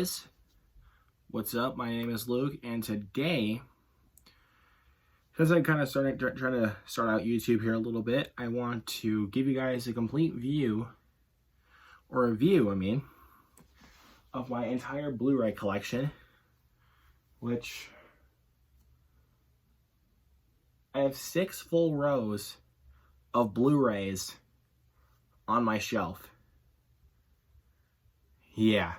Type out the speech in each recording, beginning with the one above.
guys, what's up? My name is Luke, and today, because I'm kind of trying to start out YouTube here a little bit, I want to give you guys a complete view, or review, of my entire Blu-ray collection, which I have 6 full rows of Blu-rays on my shelf. Yeah.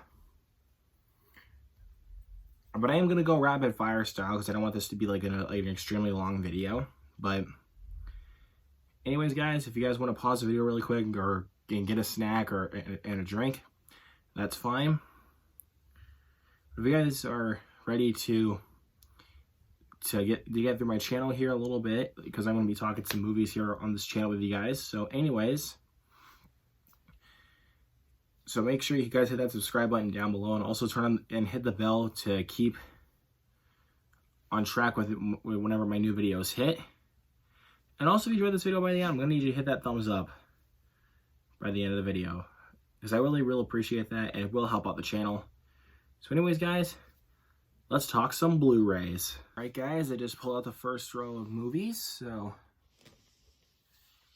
But I am going to go rapid fire style because I don't want this to be like an extremely long video. But anyways, guys, if you guys want to pause the video really quick or get a snack or and a drink, that's fine. If you guys are ready to get through my channel here a little bit, because I'm going to be talking some movies here on this channel with you guys. So anyways, so make sure you guys hit that subscribe button down below, and also turn on and hit the bell to keep on track with whenever my new videos hit. And also, if you enjoyed this video by the end, I'm going to need you to hit that thumbs up by the end of the video, because I really appreciate that, and it will help out the channel. So anyways, guys, let's talk some Blu-rays. Alright guys, I just pulled out the first row of movies, so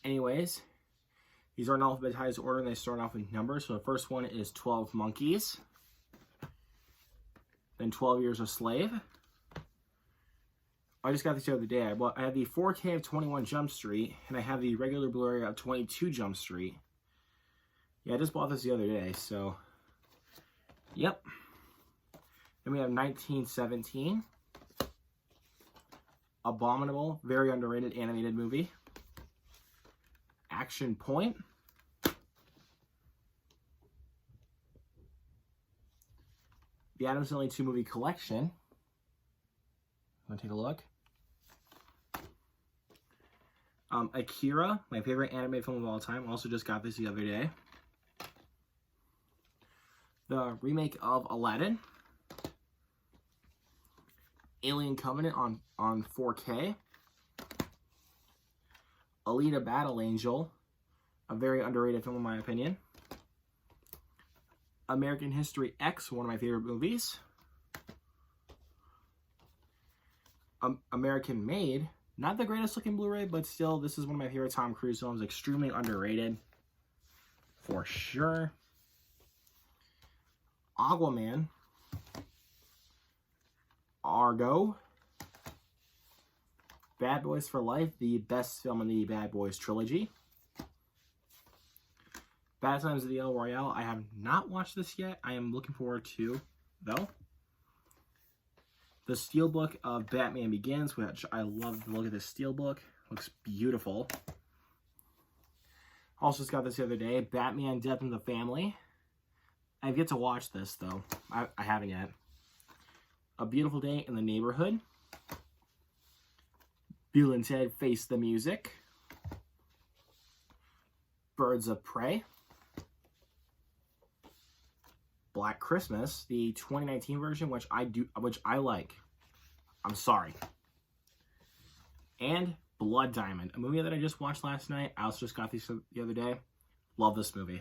anyways, these are in alphabetized order and they start off with numbers. So the first one is 12 Monkeys, then 12 Years a Slave. I just got this the other day. I have the 4K of 21 Jump Street, and I have the regular Blu-ray of 22 Jump Street. Yeah, I just bought this the other day, so yep. Then we have 1917, Abominable, very underrated animated movie. Action Point, the Addams Family 2 movie collection. Want to take a look? Akira, my favorite animated film of all time. Also just got this the other day. The remake of Aladdin. Alien Covenant on 4K. Alita Battle Angel, a very underrated film in my opinion. American History X, one of my favorite movies. American Made, not the greatest looking Blu-ray, but still, this is one of my favorite Tom Cruise films. Extremely underrated, for sure. Aquaman. Argo. Bad Boys for Life, the best film in the Bad Boys trilogy. Bad Times at the El Royale, I have not watched this yet. I am looking forward to, though. The Steelbook of Batman Begins, which I love the look of this Steelbook. Looks beautiful. Also just got this the other day. Batman Death in the Family. I've yet to watch this, though. I haven't yet. A Beautiful Day in the Neighborhood. Bill and Ted Face the Music. Birds of Prey. Black Christmas, the 2019 version, which I like. I'm sorry. And Blood Diamond, a movie that I just watched last night. I also just got these the other day. Love this movie.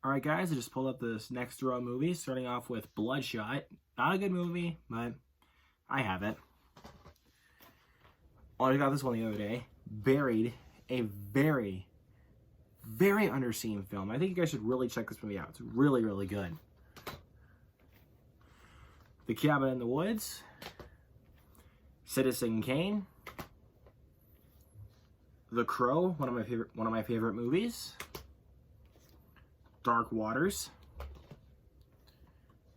Alright guys, I just pulled up this next row of movies, starting off with Bloodshot. Not a good movie, but I have it. I got this one the other day. Buried, a very underseen film. I think you guys should really check this movie out. It's really good. The Cabin in the Woods. Citizen Kane. The Crow, one of my favorite movies. Dark Waters.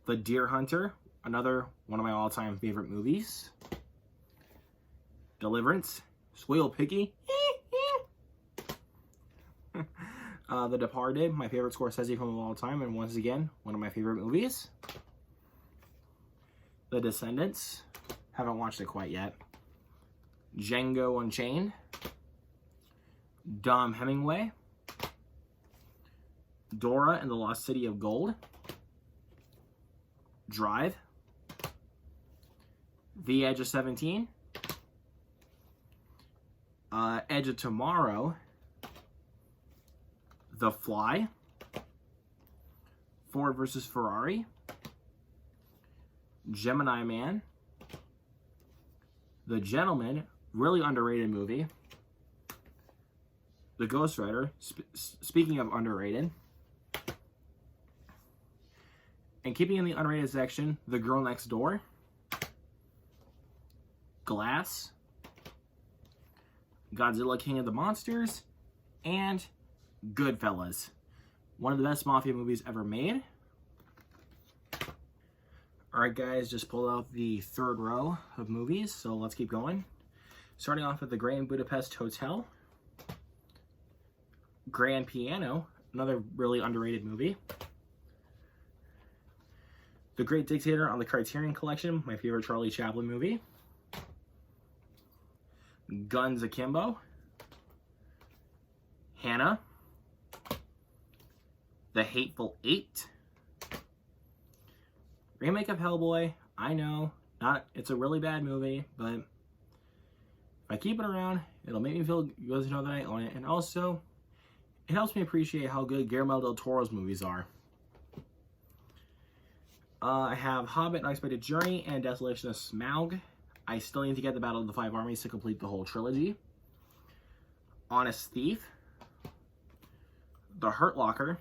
The Deer Hunter, another one of my all-time favorite movies. Deliverance, Squeal Piggy. The Departed, my favorite Scorsese film of all time, and once again, one of my favorite movies. The Descendants, haven't watched it quite yet. Django Unchained. Dom Hemingway. Dora and the Lost City of Gold. Drive. The Edge of 17. Edge of Tomorrow. The Fly. Ford versus Ferrari, Gemini Man, The Gentleman, really underrated movie, The Ghost Rider, speaking of underrated, and keeping in the underrated section, The Girl Next Door, Glass, Godzilla King of the Monsters, and Goodfellas. One of the best mafia movies ever made. Alright guys, just pulled out the third row of movies, so let's keep going. Starting off with The Grand Budapest Hotel, Grand Piano, another really underrated movie. The Great Dictator on the Criterion Collection, my favorite Charlie Chaplin movie. Guns Akimbo, Hannah, The Hateful Eight, remake of Hellboy. I know, it's a really bad movie, but if I keep it around, it'll make me feel good to know that I own it, and also, it helps me appreciate how good Guillermo del Toro's movies are. I have Hobbit, Unexpected Journey, and Desolation of Smaug. I still need to get the Battle of the Five Armies to complete the whole trilogy. Honest Thief, The Hurt Locker,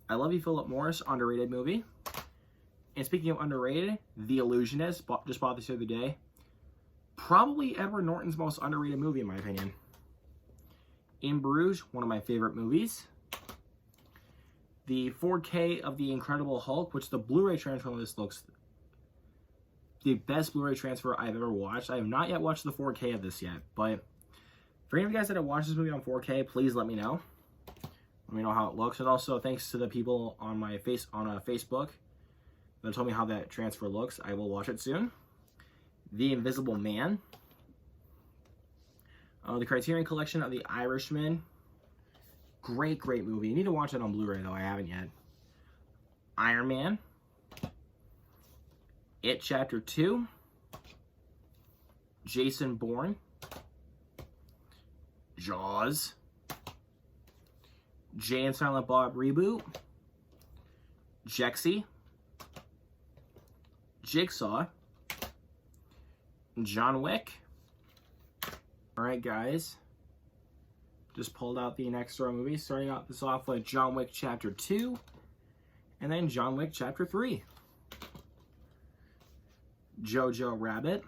I Love You, Philip Morris, underrated movie. And speaking of underrated, The Illusionist, just bought this the other day. Probably Edward Norton's most underrated movie in my opinion. In Bruges, one of my favorite movies. The 4K of The Incredible Hulk, which the Blu-ray transfer on this looks the best Blu-ray transfer I've ever watched. I have not yet watched the 4K of this yet, but for any of you guys that have watched this movie on 4K, please let me know. Let me know how it looks. And also, thanks to the people on my Facebook that told me how that transfer looks. I will watch it soon. The Invisible Man. The Criterion Collection of The Irishman. Great movie. You need to watch it on Blu-ray, though. I haven't yet. Iron Man. It Chapter 2. Jason Bourne. Jaws. Jay and Silent Bob Reboot. Jexy. Jigsaw. John Wick. Alright guys, just pulled out the next row of movies, starting out this off with John Wick Chapter 2, and then John Wick Chapter 3. Jojo Rabbit.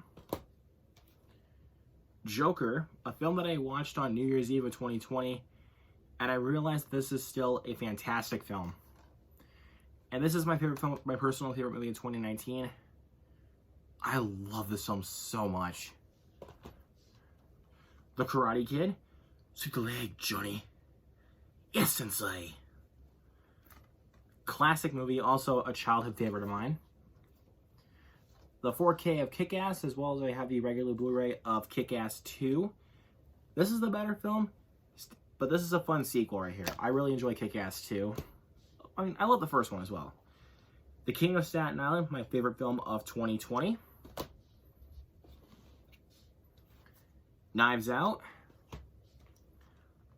Joker, a film that I watched on New Year's Eve of 2020, and I realized this is still a fantastic film. And this is my favorite film, my personal favorite movie in 2019. I love this film so much. The Karate Kid. Sweep the leg, Johnny. Yes, Sensei. Classic movie, also a childhood favorite of mine. The 4K of Kick-Ass, as well as I have the regular Blu-ray of Kick-Ass 2. This is the better film, but this is a fun sequel right here. I really enjoy Kick-Ass 2. I mean, I love the first one as well. The King of Staten Island, my favorite film of 2020. Knives Out.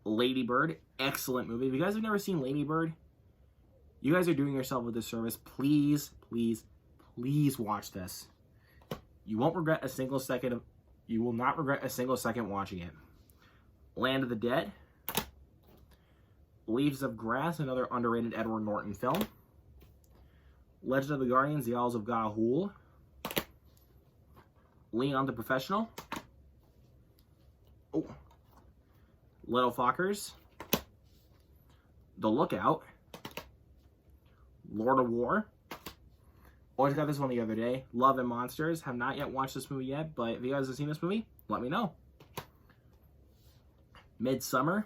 Lady Bird, excellent movie. If you guys have never seen Lady Bird, you guys are doing yourself a disservice. Please watch this. You won't regret a single second you will not regret a single second watching it. Land of the Dead. Leaves of Grass, another underrated Edward Norton film. Legend of the Guardians, The Isles of Ga'Hoole. Leon the Professional. Oh. Little Fockers. The Lookout. Lord of War. Always got this one the other day. Love and Monsters. Have not yet watched this movie yet, but if you guys have seen this movie, let me know. Midsummer.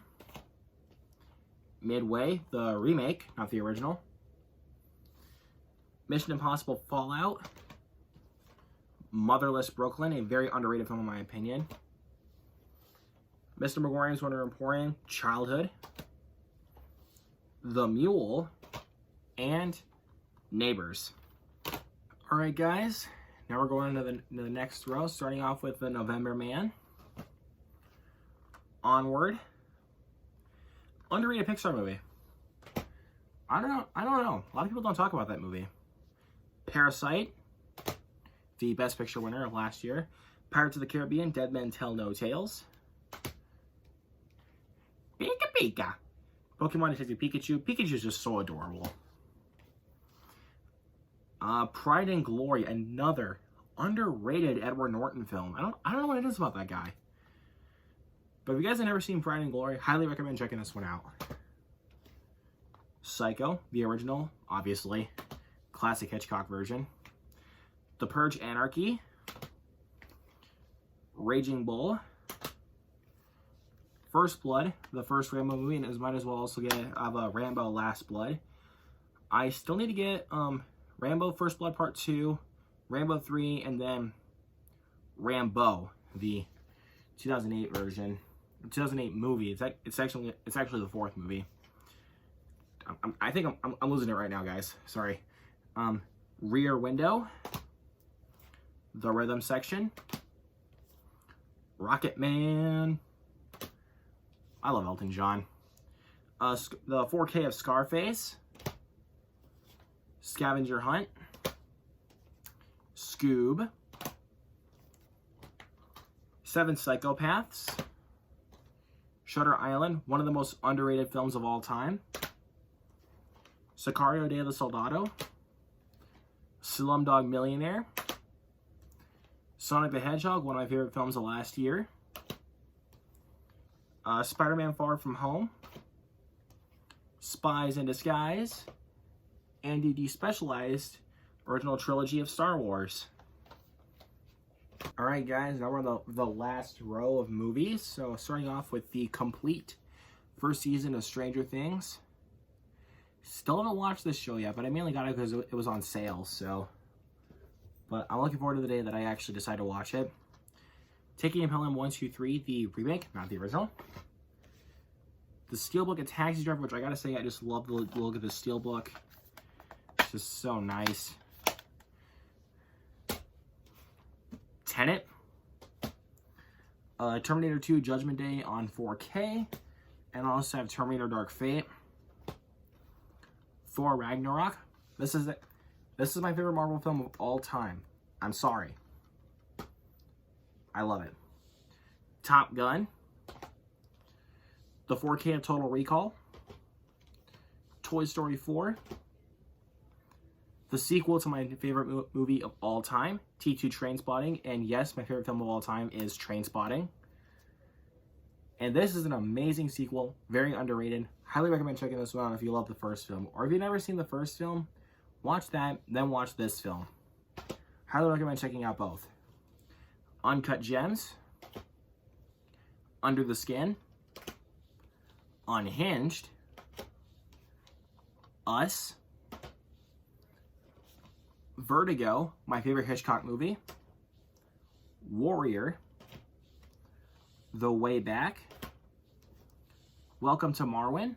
Midway, the remake, not the original. Mission Impossible Fallout. Motherless Brooklyn, a very underrated film in my opinion. Mr. Megorium's Wonder Emporium, Childhood. The Mule, and Neighbors. Alright guys, now we're going into the next row, starting off with The November Man. Onward. Underrated Pixar movie. I don't know. A lot of people don't talk about that movie. Parasite, the Best Picture winner of last year. Pirates of the Caribbean, Dead Men Tell No Tales. Pika Pika. Pokemon Detective Pikachu. Pikachu's just so adorable. Pride and Glory, another underrated Edward Norton film. I don't know what it is about that guy. But if you guys have never seen Pride and Glory, highly recommend checking this one out. Psycho, the original, obviously. Classic Hitchcock version. The Purge Anarchy. Raging Bull. First Blood, the first Rambo movie, and might as well also get Rambo Last Blood. I still need to get Rambo First Blood Part 2, Rambo 3, and then Rambo, the 2008 version, 2008 movie. It's actually the fourth movie. I think I'm losing it right now, guys. Sorry. Rear Window, The Rhythm Section, Rocket Man. I love Elton John. The 4K of Scarface, Scavenger Hunt, Scoob, Seven Psychopaths, Shutter Island, one of the most underrated films of all time, Sicario Day of the Soldado, Slumdog Millionaire, Sonic the Hedgehog, one of my favorite films of last year, Spider-Man Far From Home, Spies in Disguise, and the despecialized original trilogy of Star Wars. Alright guys, now we're on the last row of movies. So starting off with the complete first season of Stranger Things. Still haven't watched this show yet, but I mainly got it because it was on sale, so. But I'm looking forward to the day that I actually decide to watch it. Taking Pelham 1, 2, 3, the remake, not the original. The Steelbook, A Taxi Driver, which I gotta say, I just love the look of the Steelbook. It's just so nice. Tenet. Terminator 2, Judgment Day on 4K. And I also have Terminator Dark Fate. Thor Ragnarok. This is my favorite Marvel film of all time. I'm sorry. I love it. Top Gun. The 4K of Total Recall. Toy Story 4. The sequel to my favorite movie of all time, T2 Trainspotting. And yes, my favorite film of all time is Trainspotting. And this is an amazing sequel, very underrated. Highly recommend checking this one out if you love the first film. Or if you've never seen the first film, watch that, then watch this film. Highly recommend checking out both. Uncut Gems, Under the Skin, Unhinged, Us, Vertigo, my favorite Hitchcock movie, Warrior, The Way Back, Welcome to Marwen,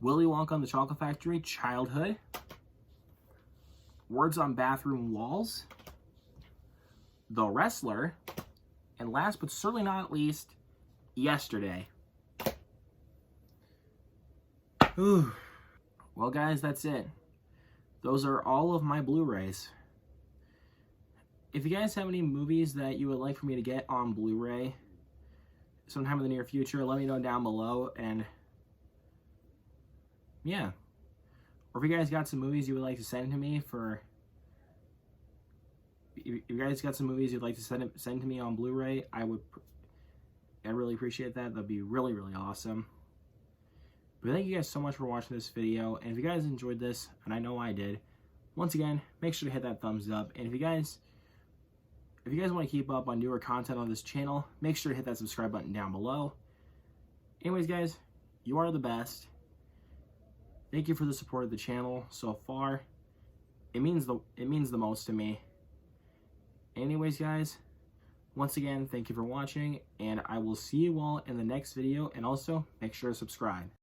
Willy Wonka and the Chocolate Factory, Childhood, Words on Bathroom Walls, The Wrestler, and last but certainly not least, Yesterday. Whew. Well guys, that's it. Those are all of my Blu-rays. If you guys have any movies that you would like for me to get on Blu-ray sometime in the near future, let me know down below. And yeah. Or if you guys got some movies you would like to send to me for... If you guys got some movies you'd like to send to me on Blu-ray, I'd really appreciate that. That'd be really, really awesome. But thank you guys so much for watching this video. And if you guys enjoyed this, and I know I did, once again, make sure to hit that thumbs up. And if you guys want to keep up on newer content on this channel, make sure to hit that subscribe button down below. Anyways, guys, you are the best. Thank you for the support of the channel so far. It means the most to me. Anyways, guys, once again, thank you for watching, and I will see you all in the next video. And also, make sure to subscribe.